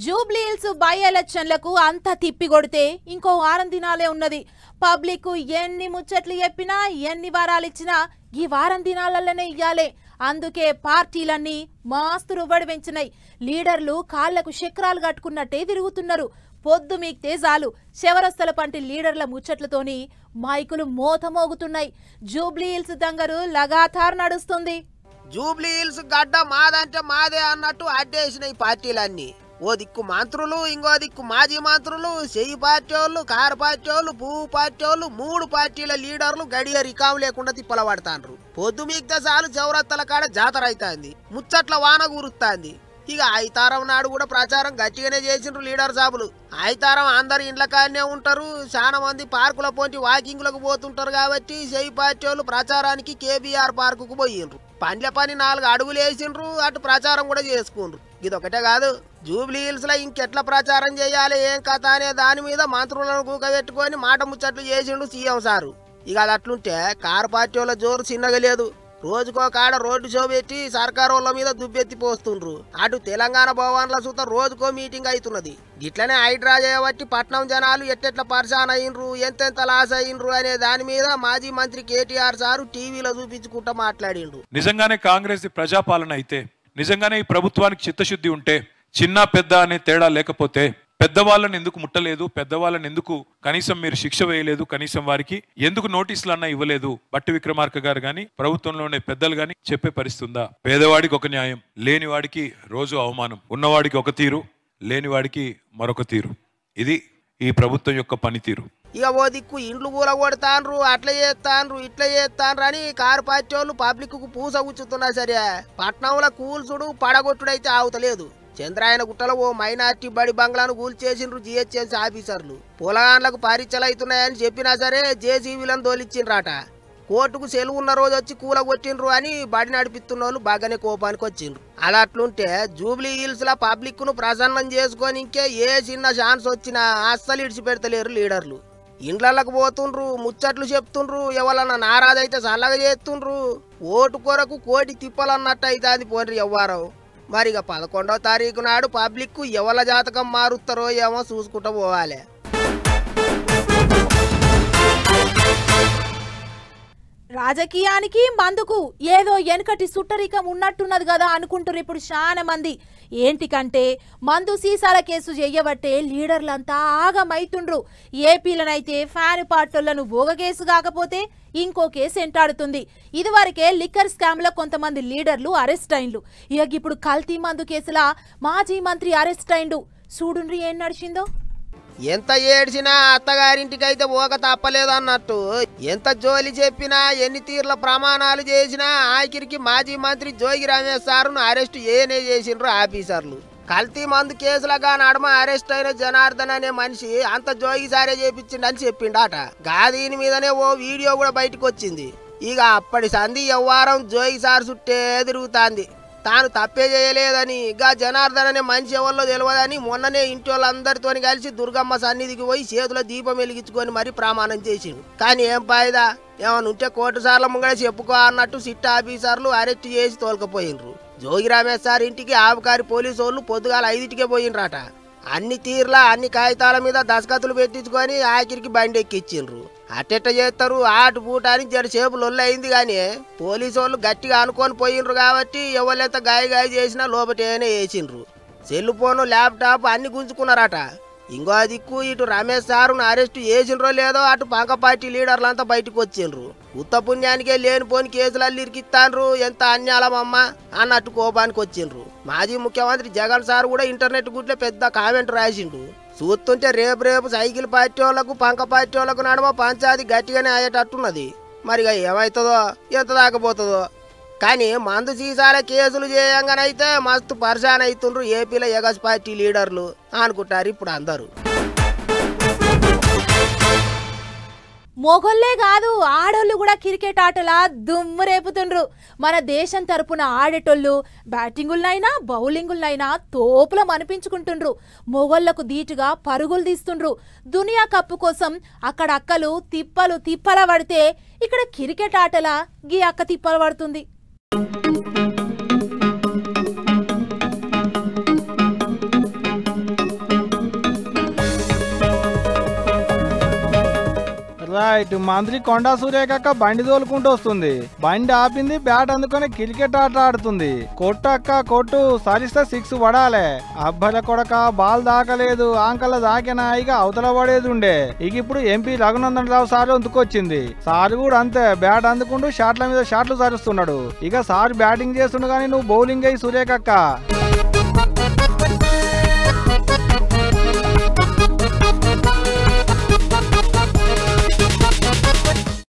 Jubilee Hills by ఎలక్షన్లకు అంత తిప్పికొడితే ఇంకో వారం దినాలే ఉన్నది. పబ్లిక్ ఎన్ని ముచ్చట్లు చెప్పినా ఎన్ని వారాలు ఇచ్చినా ఈ వారం దినాలలోనే ఇయ్యాలే. అందుకే పార్టీలన్నీ మాస్తు రువ్వడి పెంచినాయి. లీడర్లు కాళ్లకు చక్రాలు కట్టుకున్నట్టే తిరుగుతున్నారు. పొద్దు మీక్తే చాలు శవరస్తల పంటి లీడర్ల ముచ్చట్లతోని మైకులు మోతమోగుతున్నాయి. జూబ్లీహిల్స్ దంగరు లగాతార్ నడుస్తుంది. జూబ్లీహిల్స్ గడ్డ మాదంటే మాదే అన్నట్టు అడ్డేసినాయి పార్టీలన్నీ. ఓ దిక్కు మంత్రులు, ఇంకో దిక్కు మాజీ మంత్రులు, చెయ్యి పార్టీ వాళ్ళు, కారు పార్టీ వాళ్ళు, పువ్వు పార్టీ వాళ్ళు, 3 పార్టీల లీడర్లు గడియ రికాం లేకుండా తిప్పల పడతాండ్రు. పొద్దు మీక్తే చాలు చౌరత్తల కాడ జాతర అవుతాంది, ముచ్చట్ల వాన కూరుస్తాంది. ఇక ఐతారం నాడు కూడా ప్రచారం గట్టిగానే చేసిండ్రు లీడర్ సాబులు. ఐతారం అందరు ఇండ్ల కాడనే ఉంటారు. చాలా మంది పార్కుల పోటీ వాకింగ్లకు పోతుంటారు కాబట్టి చెయ్యి పార్టీ వాళ్ళు ప్రచారానికి కేబీఆర్ పార్కుకు పోయిండ్రు. పండ్ల పని 4 అడుగులు వేసిండ్రు. అటు ప్రచారం కూడా చేసుకుండ్రు. ఇదొకటే కాదు, జూబ్లీహిల్స్ లో ఇంకెట్లా ప్రచారం చేయాలి ఏం కథ అనే దాని మీద మంత్రులను కూకబెట్టుకొని మాట ముచ్చట్లు చేసిండు సీఎం సారు. ఇక అది అట్లుంటే కారు పార్టీ వాళ్ళ జోరు చిన్నగా లేదు. రోజుకో కాడ రోడ్డు షో పెట్టి సర్కారు వాళ్ళ మీద దుబ్బెత్తి పోస్తుండ్రు. అటు తెలంగాణ భవన్ల సుత రోజుకో మీటింగ్ అవుతున్నది. ఇట్లనే హైడ్రా చేయబట్టి పట్నం జనాలు ఎట్టెట్లా పరిశాన్ అయ్యిండ్రు, ఎంతెంత లాస్ అయ్యిండ్రు అనే దాని మీద మాజీ మంత్రి కేటీఆర్ సారు టీవీలో చూపించుకుంటా మాట్లాడిండ్రు. నిజంగానే కాంగ్రెస్ ప్రజాపాలన అయితే, నిజంగానే ఈ ప్రభుత్వానికి చిత్తశుద్ధి ఉంటే, చిన్న పెద్ద అనే తేడా లేకపోతే, పెద్దవాళ్ళని ఎందుకు ముట్టలేదు, పెద్దవాళ్ళని ఎందుకు కనీసం మీరు శిక్ష వేయలేదు, కనీసం వారికి ఎందుకు నోటీసులు అన్నా ఇవ్వలేదు, బట్టి విక్రమార్క గారు గాని ప్రభుత్వంలోనే పెద్దలు గాని చెప్పే పరిస్థితి ఉందా? పేదవాడికి ఒక న్యాయం, లేనివాడికి రోజు అవమానం, ఉన్నవాడికి ఒక తీరు, లేనివాడికి మరొక తీరు. ఇది ఈ ప్రభుత్వం యొక్క పనితీరు. ఇక ఓ దిక్కు ఇండ్లు కూల కొడతాండ్రు, అట్లా చేస్తాండ్రు, ఇట్లా చేస్తాండ్రు అని కారు పార్టీ వాళ్ళు పబ్లిక్ కు పూస కూర్చుతున్నా సరే పట్నంలో కూల్చుడు పడగొట్టుడైతే ఆవుతలేదు. చంద్రాయన గుట్టలో ఓ మైనార్టీ బడి బంగ్లాను కూల్చేసిండ్రు జిహెచ్ఎంసీ ఆఫీసర్లు. పొలగాండ్లకు పరీక్షలు అవుతున్నాయని చెప్పినా సరే జేసీబీలను దోలిచ్చిండ్రాట. కోర్టుకు సెలవు ఉన్న రోజు వచ్చి కూల కొట్టిండ్రు అని బడి నడిపిస్తున్న వాళ్ళు బాగానే కోపానికి వచ్చిండ్రు. అలా అట్లుంటే జూబ్లీహిల్స్ లో పబ్లిక్ ను ప్రసన్నం చేసుకొని ఇంకే ఏ చిన్న ఛాన్స్ వచ్చినా అస్సలు ఇడిచిపెడతలేరు లీడర్లు. ఇండ్లకు పోతుండ్రు, ముచ్చట్లు చెప్తుండ్రు, ఎవరన్నా నారాజైతే చల్లగా చేస్తుండ్రు. ఓటు కొరకు కోటి తిప్పలన్నట్టు అయితే అది పోండ్రి ఎవ్వారం. మరిగా 11వ తారీఖు నాడు పబ్లిక్ ఎవల జాతకం మారుస్తారో ఏమో చూసుకుంటూ పోవాలి. రాజకీయానికి మందుకు ఏదో వెనకటి సుట్టరికం ఉన్నట్టున్నది కదా అనుకుంటారు ఇప్పుడు చాలా మంది. ఏంటికంటే మందు సీసాల కేసు చెయ్యబట్టే లీడర్లంతా ఆగమైతుండ్రు. ఏపీలనైతే ఫ్యాన్ పార్టీలను ఓగ కేసు కాకపోతే ఇంకో కేసు ఎంటాడుతుంది. ఇదివరకే లిక్కర్ స్కామ్ లో కొంతమంది లీడర్లు అరెస్ట్ అయిండ్రు. ఇక ఇప్పుడు కల్తీ మందు కేసులా మాజీ మంత్రి అరెస్ట్ అయిండు. చూడుండ్రి ఏం నడిచిందో. ఎంత ఏడ్చినా అత్తగారింటికి అయితే ఓక తప్పలేదు అన్నట్టు ఎంత జోలి చెప్పినా ఎన్ని తీర్ల ప్రమాణాలు చేసినా ఆఖరికి మాజీ మంత్రి జోగి రమేష్ సారును అరెస్ట్ ఏనే చేసిండ్రు ఆఫీసర్లు. కల్తీ మందు కేసులుగా నడమ అరెస్ట్ అయిన జనార్దన్ అనే మనిషి అంత జోగి సారే చేపించిండని చెప్పిండట. దీని మీదనే ఓ వీడియో కూడా బయటకు వచ్చింది. ఇక అప్పటి సంధి ఎవ్వారం జోగి సార్ చుట్టే తిరుగుతాంది. తాను తప్పే చేయలేదని, గా జనార్దన్ అనే మనిషి ఎవరిలో తెలియదని మొన్ననే ఇంటి వాళ్ళందరితో కలిసి దుర్గమ్మ సన్నిధికి పోయి చేతిలో దీపం వెలిగించుకొని మరీ ప్రమాణం చేసిండు. కానీ ఏం ఫాయిదా, ఏమన్నా ఉంటే కోర్టు సార్ల ముంగడే చెప్పుకో అన్నట్టు సిట్ ఆఫీసర్లు అరెస్ట్ చేసి తోలుకపోయిండ్రు. జోగి రమేష్ సార్ ఇంటికి ఆబకారి పోలీసు వాళ్ళు పొద్దుగాల 5ంటికే పోయిండ్రట. అన్ని తీర్ల అన్ని కాగితాల మీద దస్కతులు పెట్టించుకొని ఆఖరికి బండి ఎక్కిచ్చిండ్రు. అట్టెట్ట చేస్తారు ఆటు పూటానికి జరసేపు లొల్లు అయింది. కానీ పోలీసు వాళ్ళు గట్టిగా అనుకొని పోయిండ్రు కాబట్టి ఎవరైతే గాయ చేసినా లోపటేనే వేసిండ్రు. సెల్ ఫోను, ల్యాప్టాప్ అన్ని గుంజుకున్నారట. ఇంకో దిక్కు ఇటు రమేష్ సారును అరెస్టు చేసిండ్రో లేదో అటు పక్క పార్టీ లీడర్లంతా బయటకు వచ్చిండ్రు. ఉత్త పుణ్యానికే లేనిపోని కేసులన్నీ ఇరికిస్తాండ్రు, ఎంత అన్యాలమమ్మ అన్నట్టు కోపానికి వచ్చిండ్రు. మాజీ ముఖ్యమంత్రి జగన్ సార్ కూడా ఇంటర్నెట్ గుట్లే పెద్ద కామెంట్ రాసిండు. చూస్తుంటే రేపు సైకిల్ పార్టీ వాళ్ళకు పంక పార్టీ వాళ్ళకు నడమ పంచాది గట్టిగానే అయ్యేటట్టున్నది. మరిగా ఏమవుతుందో ఎంత దాకపోతుందో. కానీ మందు సీసాల కేసులు చేయంగానైతే మస్తు పరిశాన్ అవుతుండ్రు ఏపీలో ఎగస్ పార్టీ లీడర్లు అనుకుంటారు ఇప్పుడు అందరూ. మొగోళ్ళే కాదు ఆడోళ్ళు కూడా క్రికెట్ ఆటలా దుమ్ము రేపుతుండ్రు. మన దేశం తరపున ఆడేటోళ్ళు బ్యాటింగులనైనా బౌలింగులనైనా తోపులం అనిపించుకుంటుండ్రు. మొగోళ్లకు ధీటుగా పరుగులు తీస్తుండ్రు. దునియా కప్పు కోసం అక్కడ అక్కలు తిప్పల పడితే ఇక్కడ క్రికెట్ ఆటలా గీ అక్క తిప్పలు పడుతుంది. రైట్. మంత్రి కొండా సురేఖక్క బండి తోలుకుంటూ వస్తుంది. బండి ఆపింది, బ్యాట్ అందుకొని క్రికెట్ ఆట ఆడుతుంది. కొట్టక్క కొట్టు, సరిస్తే 6 పడాలే. అబ్బల కొడక బాల్ దాకలేదు, ఆంకల దాకినా ఇక అవతల పడేది ఉండే. ఇక ఇప్పుడు MP Raghunandan Rao sir అందుకొచ్చింది. Sir కూడా అంతే, బ్యాట్ అందుకుంటూ షాట్ల మీద షాట్లు సరుస్తున్నాడు. ఇక సార్ బ్యాటింగ్ చేస్తుండు కానీ నువ్వు బౌలింగ్ అయ్యి సురేఖక్క.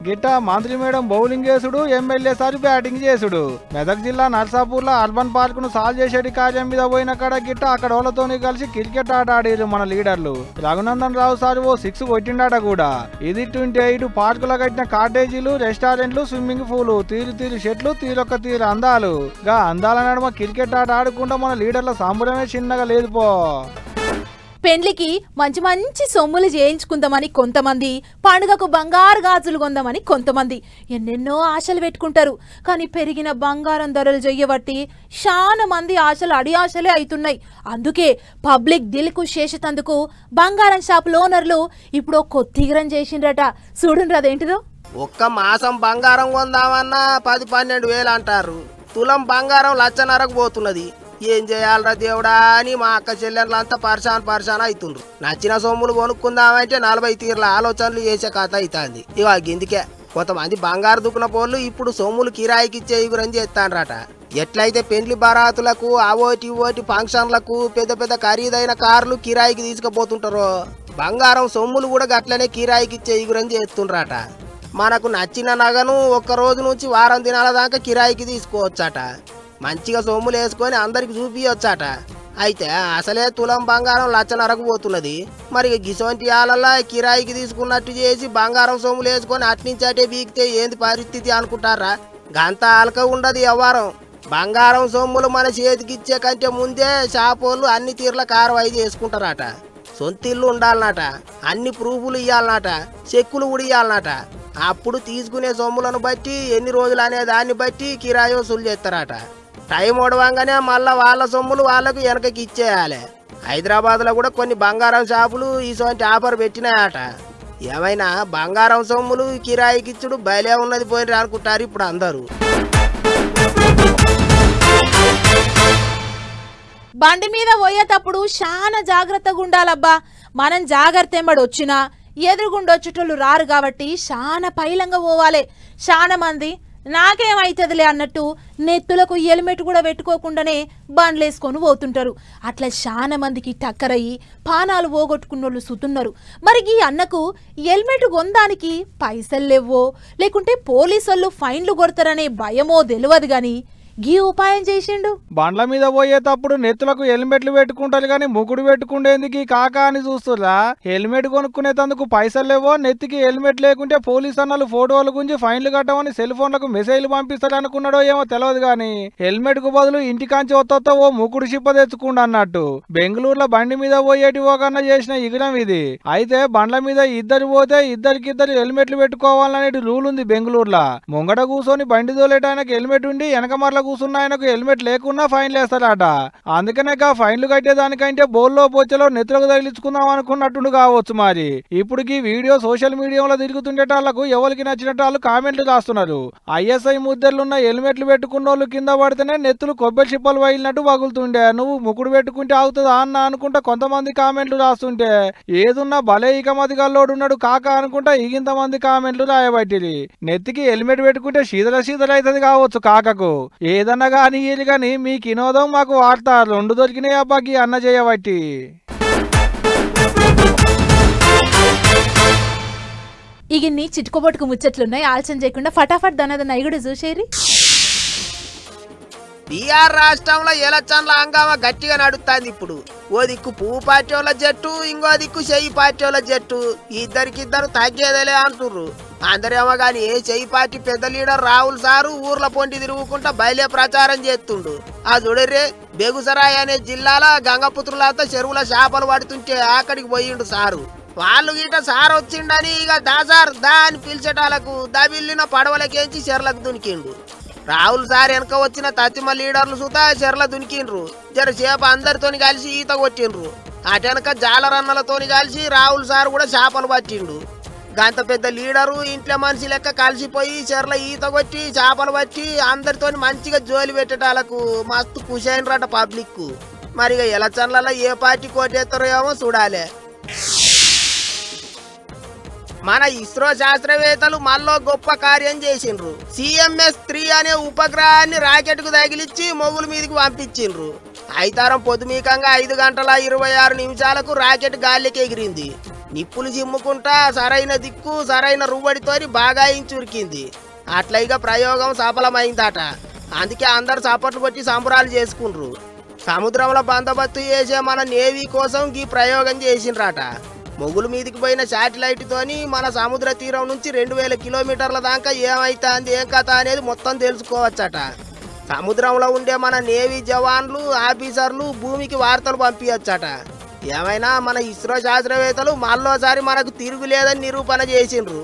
గిట్ట మంత్రి మేడం బౌలింగ్ చేసుడు, ఎమ్మెల్యే సార్ బ్యాటింగ్ చేసుడు. మెదక్ జిల్లా నర్సాపూర్ లో అర్బన్ పార్క్ ను సాల్వ్ చేసేటి కార్యం మీద పోయిన కాడ గిట్ట అక్కడ వాళ్ళతోని కలిసి క్రికెట్ ఆట ఆడారు మన లీడర్లు. రఘునందన్ రావు సార్ ఓ 6 కొట్టిండాట కూడా. ఇది 28 పార్కులో కట్టిన కాటేజీలు, రెస్టారెంట్లు, స్విమ్మింగ్ పూలు, తీరు షెట్లు, తీరొక్క తీరు అందాలు. గా అందాల నడుమ క్రికెట్ ఆట ఆడుకుంటా మన లీడర్ల సంబరమే చిన్నగా లేదు పో. పెండ్లికి మంచి మంచి సొమ్ములు చేయించుకుందామని కొంతమంది, పండుగకు బంగారు గాజులు కొందామని కొంతమంది ఎన్నెన్నో ఆశలు పెట్టుకుంటారు. కానీ పెరిగిన బంగారం ధరలు చెయ్యబట్టి చాలా మంది ఆశలు అడి ఆశలే అవుతున్నాయి. అందుకే పబ్లిక్ దిల్కు చేసేటందుకు బంగారం షాప్ ఓనర్లు ఇప్పుడు కొత్తిగిరం చేసిండ్రట. చూడండి అదేంటిదో. ఒక్క మాసం బంగారం కొందామన్నా 10-12 వేలు అంటారు. తులం బంగారం 1,50,000కు పోతున్నది. ఏం చేయాలరా దేవుడా అని మా అక్క చెల్లెళ్ళంతా పరిశాన్ అవుతుండ్రు. నచ్చిన సొమ్ములు కొనుక్కుందామంటే 40 తీర్ల ఆలోచనలు చేసే కథ అవుతుంది. ఇక గిందుకే కొంతమంది బంగారు దుక్కున పోళ్ళు ఇప్పుడు సొమ్ములు కిరాయికి ఇచ్చే గురించి చేస్తానరట. ఎట్లయితే పెండ్లి బరాతులకు, అవోటి ఫంక్షన్లకు పెద్ద ఖరీదైన కార్లు కిరాయికి తీసుకుపోతుంటారో బంగారం సొమ్ములు కూడా గట్లనే కిరాయికి ఇచ్చే గురించి చేస్తుండ్రట. మనకు నచ్చిన నగను ఒక్క రోజు నుంచి వారం దినాల దాకా కిరాయికి తీసుకోవచ్చట. మంచిగా సొమ్ములు వేసుకొని అందరికి చూపించొచ్చట. అయితే అసలే తులం బంగారం 1,50,000కు పోతున్నది. మరి గిసొంటి ఆలల్లా కిరాయికి తీసుకున్నట్టు చేసి బంగారం సొమ్ములు వేసుకొని అట్నుంచి అటే బీకితే ఏంది పరిస్థితి అనుకుంటారా? గంత అలక ఉండదు వ్యవహారం. బంగారం సొమ్ములు మన చేతికి ఇచ్చే కంటే ముందే షాపోళ్ళు అన్ని తీర్ల కార్వాయి చేసుకుంటారట. సొంతిల్లు ఉండాలన్నట, అన్ని ప్రూఫ్లు ఇవ్వాలన్నట, చెక్కులు కూడా ఇవ్వాలన్నట. అప్పుడు తీసుకునే సొమ్ములను బట్టి ఎన్ని రోజులు అనే దాన్ని బట్టి కిరాయి వసూలు చేస్తారట. టైం ఒడవంగానే మళ్ళా వాళ్ళ సొమ్ములు వాళ్ళకు వెనకకి ఇచ్చేయాలి. హైదరాబాద్లో కూడా కొన్ని బంగారం షాపులు ఇటువంటి ఆఫర్ పెట్టినాయట. ఏమైనా బంగారం సొమ్ములు కిరాయికి ఇచ్చుడు బయలే ఉన్నది పోయిన అనుకుంటారు ఇప్పుడు అందరూ. బండి మీద పోయేటప్పుడు చాలా జాగ్రత్తగా ఉండాలబ్బా. మనం జాగ్రత్త ఎంబడి వచ్చినా ఎదురుగుండొచ్చేటోళ్ళు రారు కాబట్టి చాలా పైలంగా పోవాలి. చాలా మంది నాకేమైతుందిలే అన్నట్టు నెత్తులకు హెల్మెట్ కూడా పెట్టుకోకుండానే బండ్లేసుకొని పోతుంటారు. అట్లా చాలా మందికి టక్కరయ్యి పానాలు పోగొట్టుకున్నోళ్ళు సుతున్నారు. మరి ఈ అన్నకు హెల్మెట్ కొనడానికి పైసలు లేవో లేకుంటే పోలీసులు ఫైన్లు కొడతారనే భయమో తెలియదు గాని గీ ఉపాయం చేసిండు. బండ్ల మీద పోయేటప్పుడు నెత్తులకు హెల్మెట్లు పెట్టుకుంటారు కానీ ముగుడు పెట్టుకుంటేందుకు కాకా అని చూస్తురా. హెల్మెట్ కొనుక్కునేందుకు పైసలు లేవో, నెత్తికి హెల్మెట్ లేకుంటే పోలీస్ అన్నలు ఫోటోల గురించి ఫైన్లు కట్టమని సెల్ ఫోన్లకు మెసేజ్లు పంపిస్తాడు అనుకున్నాడో ఏమో తెలియదు గాని హెల్మెట్ కు బదులు ఇంటికాంచి వస్తో ఓ ముకుడు చిప్ప తెచ్చుకుండు అన్నట్టు. బెంగళూరులో బండి మీద పోయేటి ఓకన్నా చేసిన ఇగడం ఇది. అయితే బండ్ల మీద ఇద్దరు పోతే ఇద్దరికిద్దరు హెల్మెట్లు పెట్టుకోవాలనేది రూల్ ఉంది బెంగళూరులో. ముంగట కూర్చొని బండి తోలేటానికి హెల్మెట్ ఉండి వెనక మరల కూర్చున్న ఆయనకు హెల్మెట్ లేకున్నా ఫైన్లు వేస్తారట. అందుకనే ఫైన్లు కట్టేదానికంటే బోల్లో పోచలో నెత్తులకు తగిలించుకుందాం అనుకున్నట్టు కావచ్చు. మరి ఇప్పుడు ఈ వీడియో సోషల్ మీడియాలో తిరుగుతుండేటాళ్లకు ఎవరికి నచ్చినట్టు వాళ్ళు కామెంట్లు రాస్తున్నారు. ISI ముద్దర్లున్న హెల్మెట్లు పెట్టుకున్న వాళ్ళు కింద పడితేనే నెత్తులు కొబ్బరి చిప్పలు వగిలినట్టు వగులుతుండే. నువ్వు ముకుడు పెట్టుకుంటే అవుతుందా అన్న అనుకుంటా కొంతమంది కామెంట్లు రాస్తుంటే ఏదున్నా భలే ఇక మదిగల్లోడు ఉన్నాడు కాక అనుకుంటా ఇంతమంది కామెంట్లు రాయబట్టి. నెత్తికి హెల్మెట్ పెట్టుకుంటే శీతల అవుతుంది కావచ్చు కాకకు. ఏదన్నా కానీ ఇది కానీ మీకు వినోదం మాకు వార్త 2 దొరికినాయి అబ్బాకి అన్న చేయబట్టి. ఇగిన్ని చిట్టుకోబొట్టుకు ముచ్చట్లున్నాయి. ఆలోచన చేయకుండా ఫటాఫట్ దనదన్న కూడా చూసేరి. బీఆర్ రాష్ట్రంలో ఎలక్షన్ల హంగామా గట్టిగా నడుస్తుంది. ఇప్పుడు ఓ దిక్కు పువ్వు పార్టీ వాళ్ళ జట్టు, ఇంకో దిక్కు చెయ్యి పార్టీ వాళ్ళ జట్టు. ఇద్దరికిద్దరు తగ్గేదేలే అంటుర్రు. అందరేమో గాని చెయ్యి పార్టీ పెద్ద లీడర్ రాహుల్ సారు ఊర్ల పొంటి తిరుగుకుంటా బయలే ప్రచారం చేస్తుండు. ఆ చూడర్రే బెగుసరాయ్ అనే జిల్లాలో గంగపుత్రులతో చెరువుల చేపలు పడుతుంటే అక్కడికి పోయిండు సారు. వాళ్ళు గీట సార్ వచ్చిండని ఇక దాసార్ దా అని పిలిచేటాలకు దబిల్లిన పడవలకేంచి చెర్లకు దునికిండు. రాహుల్ సార్ వెనక వచ్చిన తత్తిమ లీడర్లు సుతా చెర్ల దునికిండ్రు. జరసేపు అందరితోని కలిసి ఈత కొట్టిండ్రు. అటెనక జాలరన్నలతోని కలిసి రాహుల్ సార్ కూడా చేపలు పట్టిండు. గంత పెద్ద లీడరు ఇంట్లో మనిషి లెక్క కలిసిపోయి చెర్ల ఈత కొట్టి చేపలు పట్టి అందరితో మంచిగా జోలి పెట్టేటాలకు మస్తు ఖుషి అయినరట పబ్లిక్. మరి ఇక ఎలక్షన్లలో ఏ పార్టీ కోటేస్తారో ఏమో చూడాలి. మన ఇస్రో శాస్త్రవేత్తలు మళ్ళీ గొప్ప కార్యం చేసిండ్రు. CMS-3 అనే ఉపగ్రహాన్ని రాకెట్ కు తగిలిచ్చి మొగుల మీదకి పంపించిండ్రు. ఐతారం పొద్దుమీకంగా 5 గంటల 26 నిమిషాలకు రాకెట్ గాలికి ఎగిరింది. నిప్పులు చిమ్ముకుంటా సరైన దిక్కు సరైన రువ్వడితోని బాగా ఇంచురికింది. అట్లయిగా ప్రయోగం సఫలమైందట. అందుకే అందరు చప్పట్లు కొట్టి సంబరాలు చేసుకుండ్రు. సముద్రంలో బందోబస్తు చేసే మన నేవీ కోసం ఈ ప్రయోగం చేసిండ్రట. మొగుల మీదకి పోయిన శాటిలైట్ తోని మన సముద్ర తీరం నుంచి 2000 కిలోమీటర్ల దాకా ఏమైతుంది ఏం కథ అనేది మొత్తం తెలుసుకోవచ్చట. సముద్రంలో ఉండే మన నేవీ జవాన్లు ఆఫీసర్లు భూమికి వార్తలు పంపించచ్చట. ఏమైనా మన ఇస్రో శాస్త్రవేత్తలు మళ్ళోసారి మనకు తిరుగులేదని నిరూపణ చేసిండ్రు.